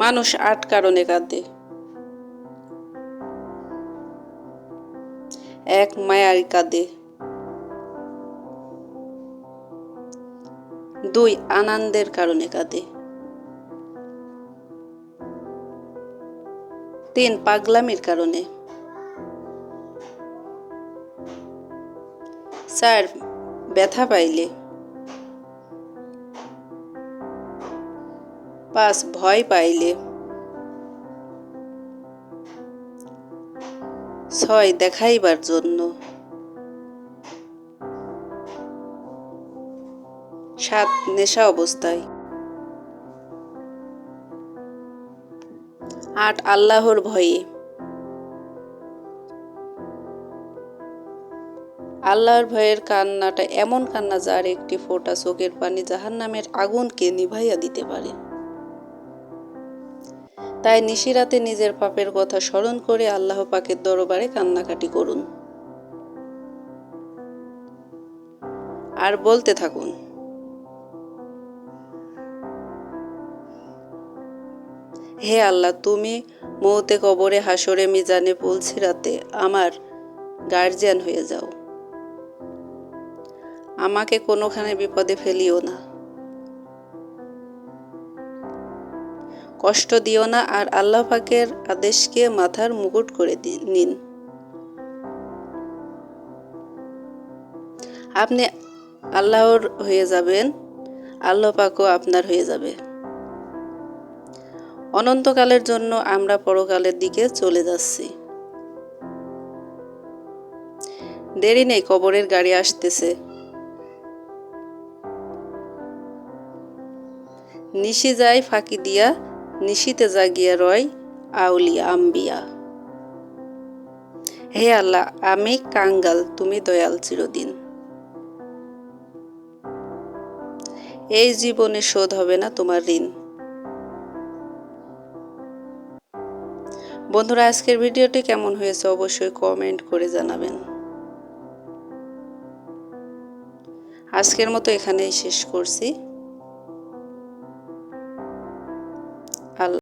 মানুষ ৮ কারণে কাঁদে। ১ মায়ায় কাঁদে, ২ আনন্দের কারণে কাঁদে, ৩ পাগলামির কারণে, ৪ ব্যথা পাইলে, ৫ ভয় পাইলে, ৬ দেখাইবার জন্য, ৭ নেশা অবস্থায়, ৮ আল্লাহর ভয়ে। আল্লাহর ভয়ের কান্নাটা এমন কান্না যার একটি ফোঁটা চোখের পানি জাহান্নামের আগুনকে নিভাইয়া দিতে পারে। তাই নিশিরাতে নিজের পাপের কথা স্মরণ করে আল্লাহ পাকের দরবারে কান্নাকাটি করুন আর বলতে থাকুন, হে আল্লাহ, তুমি মৌতে কবরে হাসরে মিজানে পুলসিরাতে আমার গার্জিয়ান হয়ে যাও। আমাকে কোনোখানে বিপদে ফেলিও না, কষ্ট দিও না, আর আল্লাহ পাকের আদেশকে মাথার মুকুট করে নিন। আপনি আল্লাহর হয়ে যাবেন, আল্লাহ পাকও আপনার হয়ে যাবে। অনন্তকালের জন্য আমরা পরকালের দিকে চলে যাচ্ছি। দেরি নেই, কবরের গাড়ি আসতেছে। নিশি যায় ফাঁকি দিয়া, নিশিতে জাগিয়া রয় আউলিয়া আম্বিয়া। হে আল্লাহ, আমি কাঙ্গাল, তুমি দয়াল চিরদিন। এই জীবনে শোধ হবে না তোমার ঋণ। বন্ধুরা, আজকের ভিডিওটি কেমন হয়েছে অবশ্যই কমেন্ট করে জানাবেন। আজকের মতো এখানেই শেষ করছি।